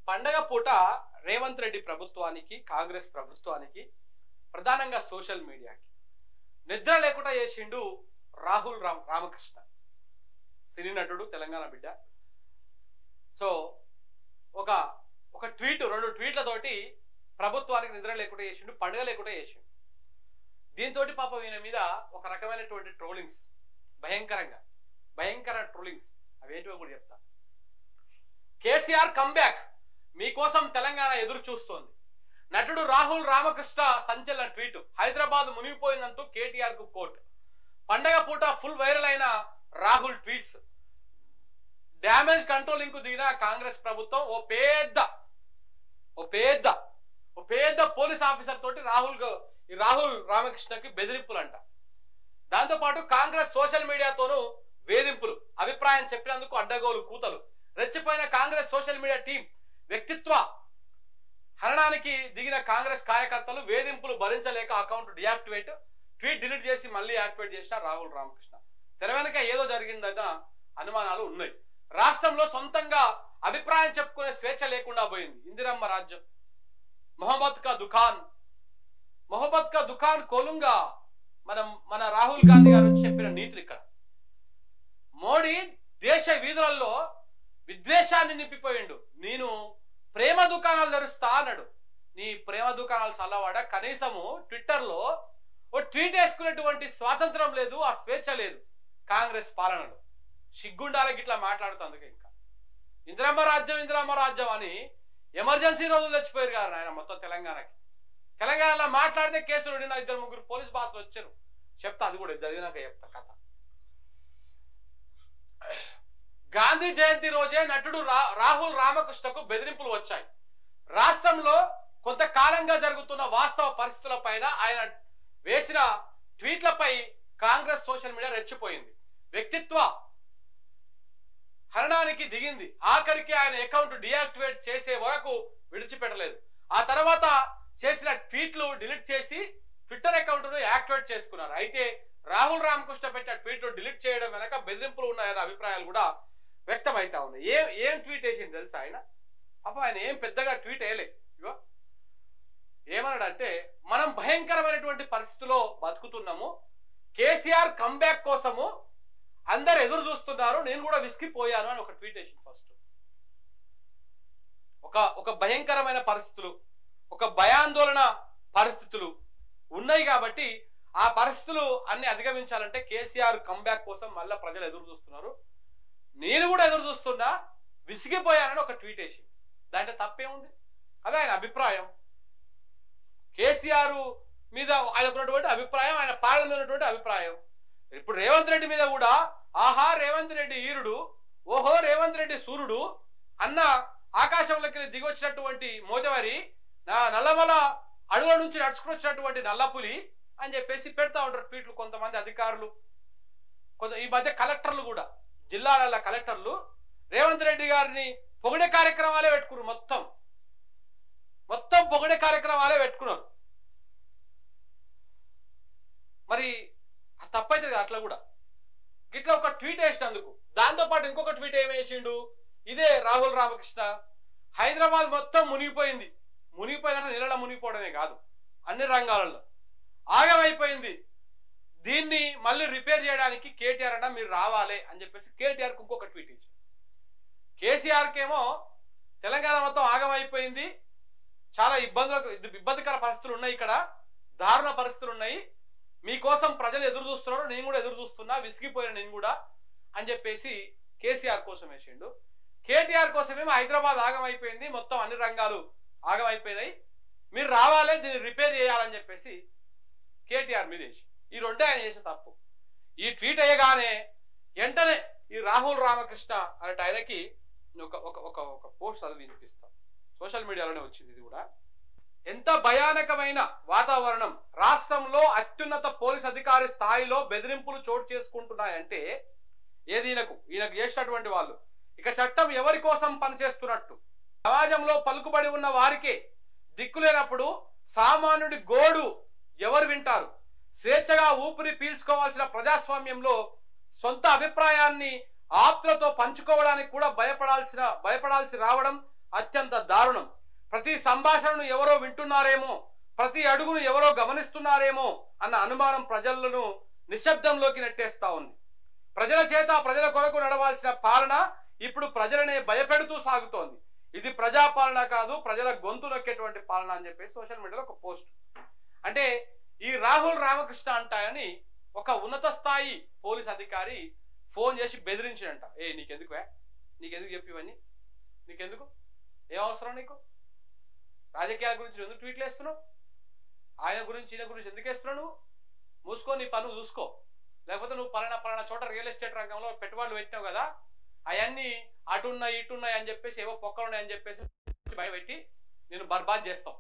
పండగ పూట రేవంత్ రెడ్డి ప్రభుత్వానికి కాంగ్రెస్ ప్రభుత్వానికి ప్రధానంగా సోషల్ మీడియాకి నిద్ర లేకుండా చేసిండు రాహుల్ రామకృష్ణ సినీ నటుడు తెలంగాణ బిడ్డ. సో ఒక ట్వీట్ రెండు ట్వీట్లతోటి ప్రభుత్వానికి నిద్ర లేకుండా చేసిండు, పండుగ లేకుండా చేసిండు. దీంతో పాపం ఈయన మీద ఒక రకమైనటువంటి ట్రోలింగ్స్, భయంకర ట్రోలింగ్స్ అవేంటివో కూడా చెప్తా. కేసీఆర్ కంబ్యాక్, మీకోసం తెలంగాణ ఎదురు చూస్తోంది. నటుడు రాహుల్ రామకృష్ణ సంచలన ట్వీట్. హైదరాబాద్ మునిగిపోయిందంటూ కేటీఆర్ కు కోర్టు. పండగ పూట ఫుల్ వైరల్ అయిన రాహుల్ ట్వీట్స్. డ్యామేజ్ కంట్రోలింగ్ కు దిగిన కాంగ్రెస్ ప్రభుత్వం ఓ పెద్ద పోలీస్ ఆఫీసర్ తోటి రాహుల్ రామకృష్ణకి బెదిరింపులంట. దాంతో పాటు కాంగ్రెస్ సోషల్ మీడియాతోనూ వేధింపులు, అభిప్రాయం చెప్పినందుకు అడ్డగోలు కూతలు. రెచ్చిపోయిన కాంగ్రెస్ సోషల్ మీడియా టీం వ్యక్తిత్వ హరణానికి దిగిన కాంగ్రెస్ కార్యకర్తలు వేధింపులు భరించలేక అకౌంట్ డియాక్టివేట్, ట్వీట్ డిలీట్ చేసి మళ్ళీ యాక్టివేట్ చేసిన రాహుల్ రామకృష్ణ. తెర వెనుక ఏదో జరిగిందన్న అనుమానాలు ఉన్నాయి. రాష్ట్రంలో సొంతంగా అభిప్రాయం చెప్పుకునే స్వేచ్ఛ లేకుండా పోయింది. ఇందిరమ్మ రాజ్యం, మొహమ్మద్ కా దుకాన్ కోలుంగా మన రాహుల్ గాంధీ గారు చెప్పిన నీతులు ఇక్కడ. మోడీ దేశ వీధులలో విద్వేషాన్ని నింపిపోయిండు. నేను ప్రేమ దుకాణాలు తెరుస్తా అన్నాడు. నీ ప్రేమ దుకాణాలు చల్లవాడ, కనీసము ట్విట్టర్లో ఓ ట్వీట్ వేసుకునేటువంటి స్వాతంత్రం లేదు, ఆ స్వేచ్ఛ లేదు కాంగ్రెస్ పాలనలో. సిగ్గుండాలకి ఇట్లా మాట్లాడుతుంది. ఇంకా ఇందిరమ్మ రాజ్యం అని ఎమర్జెన్సీ రోజులు తెచ్చిపోయారు కదా ఆయన మొత్తం తెలంగాణలో మాట్లాడితే కేసులు నా 2-3 పోలీస్ బాసులు వచ్చారు. చెప్తా, అది కూడా చదివినాక చెప్తా కథ. గాంధీ జయంతి రోజే నటుడు రాహుల్ రామకృష్ణకు బెదిరింపులు వచ్చాయి. రాష్ట్రంలో కొంతకాలంగా జరుగుతున్న వాస్తవ పరిస్థితుల పైన ఆయన వేసిన ట్వీట్లపై కాంగ్రెస్ సోషల్ మీడియా రెచ్చిపోయింది. వ్యక్తిత్వ హరణానికి దిగింది. ఆఖరికి ఆయన అకౌంట్ డియాక్టివేట్ చేసే వరకు విడిచిపెట్టలేదు. ఆ తర్వాత చేసిన ట్వీట్లు డిలీట్ చేసి ట్విట్టర్ అకౌంట్ ను యాక్టివేట్ చేసుకున్నారు. అయితే రాహుల్ రామకృష్ణ పెట్టిన ట్వీట్లు డిలీట్ చేయడం వెనక బెదిరింపులు ఉన్నాయన్న అభిప్రాయాలు కూడా వ్యక్తం అవుతా ఉన్నాయి. ఏం ట్వీట్ వేసింది తెలుసా ఆయన? అప్పుడు ఆయన ఏం పెద్దగా ట్వీట్ వేయలే. ఇగో ఏమన్నాడంటే, మనం భయంకరమైనటువంటి పరిస్థితిలో బతుకుతున్నాము, కేసీఆర్ కంబ్యాక్ కోసము అందరు ఎదురు చూస్తున్నారు, నేను కూడా విసిగిపోయాను అని ఒక ట్వీట్ వేసింది. ఫస్ట్ ఒక భయంకరమైన పరిస్థితులు, ఒక భయాందోళన పరిస్థితులు ఉన్నాయి కాబట్టి ఆ పరిస్థితులు అన్ని అధిగమించాలంటే కేసీఆర్ కంబ్యాక్ కోసం మళ్ళీ ప్రజలు ఎదురు చూస్తున్నారు, నేను కూడా ఎదురు చూస్తున్నా, విసిగిపోయానని ఒక ట్వీట్ వేసింది. దాంట్లో తప్పేముంది? అదే ఆయన అభిప్రాయం. కేసీఆర్ మీద ఆయనకున్నటువంటి అభిప్రాయం, ఆయన పాలన మీద ఉన్నటువంటి అభిప్రాయం. ఇప్పుడు రేవంత్ రెడ్డి మీద కూడా ఆహా రేవంత్ రెడ్డి ఈరుడు, ఓహో రేవంత్ రెడ్డి సూర్యుడు అన్న ఆకాశంలోకి దిగొచ్చినటువంటి మోజవరి, నల్లమల అడుగుల నుంచి నడుచుకుని వచ్చినటువంటి నల్లపులి అని చెప్పేసి పెడతా ఉంటారు ట్వీట్లు కొంతమంది అధికారులు. ఈ మధ్య కలెక్టర్లు కూడా, జిల్లాల కలెక్టర్లు రేవంత్ రెడ్డి గారిని పొగిడే కార్యక్రమాలే పెట్టుకున్నారు. మొత్తం పొగిడే కార్యక్రమాలే పెట్టుకున్నారు. మరి తప్పైతుంది అట్లా కూడా. ఇట్లా ఒక ట్వీట్ వేసినందుకు, దాంతోపాటు ఇంకొక ట్వీట్ ఏమి వేసిండు ఇదే రాహుల్ రామకృష్ణ, హైదరాబాద్ మొత్తం మునిగిపోయిందంటే నీళ్ళ మునిగిపోవడమే కాదు, అన్ని రంగాలలో ఆగమైపోయింది, దీన్ని మళ్ళీ రిపేర్ చేయడానికి కేటీఆర్ అన్న మీరు రావాలి అని చెప్పేసి కేటీఆర్కి ఇంకొక ట్వీట్ ఇచ్చారు. కేసీఆర్కి ఏమో తెలంగాణ మొత్తం ఆగమైపోయింది, చాలా ఇబ్బందికర పరిస్థితులు ఉన్నాయి, ఇక్కడ దారుణ పరిస్థితులు ఉన్నాయి, మీకోసం ప్రజలు ఎదురు చూస్తున్నారు, నేను కూడా ఎదురు చూస్తున్నా, విసిగిపోయిన నేను కూడా అని చెప్పేసి కేసీఆర్ కోసం వేసిండు. కేటీఆర్ కోసమేమో హైదరాబాద్ ఆగమైపోయింది, మొత్తం అన్ని రంగాలు ఆగమైపోయినాయి, మీరు రావాలి, దీన్ని రిపేర్ చేయాలని చెప్పేసి కేటీఆర్ మీద వేసి. ఈ రెండే ఆయన చేసిన తప్పు. ఈ ట్వీట్ అయ్యగానే వెంటనే ఈ రాహుల్ రామకృష్ణ అనే ఆయనకి ఒక పోస్ట్ చదివి వినిపిస్తాం. సోషల్ మీడియాలోనే వచ్చింది ఇది కూడా. ఎంత భయానకమైన వాతావరణం, రాష్ట్రంలో అత్యున్నత పోలీస్ అధికారి స్థాయిలో బెదిరింపులు చోటు చేసుకుంటున్నాయంటే ఏది ఈయనకు చేసినటువంటి వాళ్ళు. ఇక చట్టం ఎవరి కోసం పనిచేస్తున్నట్టు, సమాజంలో పలుకుబడి ఉన్న వారికే దిక్కులేనప్పుడు సామాన్యుడి గోడు ఎవరు వింటారు? స్వేచ్ఛగా ఊపిరి పీల్చుకోవాల్సిన ప్రజాస్వామ్యంలో సొంత అభిప్రాయాన్ని ఆప్తులతో పంచుకోవడానికి కూడా భయపడాల్సి రావడం అత్యంత దారుణం. ప్రతి సంభాషణను ఎవరో వింటున్నారేమో, ప్రతి అడుగును ఎవరో గమనిస్తున్నారేమో అన్న అనుమానం ప్రజలను నిశ్శబ్దంలోకి నెట్టేస్తా ఉంది. ప్రజల చేత ప్రజల కొరకు నడవాల్సిన పాలన ఇప్పుడు ప్రజలనే భయపెడుతూ సాగుతోంది. ఇది ప్రజాపాలన కాదు, ప్రజల గొంతు నొక్కేటువంటి పాలన అని చెప్పేసి సోషల్ మీడియాలో ఒక పోస్ట్. అంటే ఈ రాహుల్ రామకృష్ణ అంటాయని ఒక ఉన్నత స్థాయి పోలీస్ అధికారి ఫోన్ చేసి బెదిరించినంట. నీకెందుకు చెప్పి ఇవన్నీ, నీకెందుకు, ఏం అవసరం నీకు, రాజకీయాల గురించి ఎందుకు ట్వీట్లు వేస్తున్నావు, ఆయన గురించి ఈయన గురించి ఎందుకు వేస్తున్నావు, నువ్వు మూసుకో, నీ పనులు చూసుకో, లేకపోతే నువ్వు పలానా చోట రియల్ ఎస్టేట్ రంగంలో పెట్టుబడులు పెట్టినావు కదా, అవన్నీ అటున్నాయి ఇటున్నాయి అని చెప్పేసి ఏవో పొక్కలున్నాయని చెప్పేసి బయటపెట్టి నేను బర్బాద్ చేస్తాం.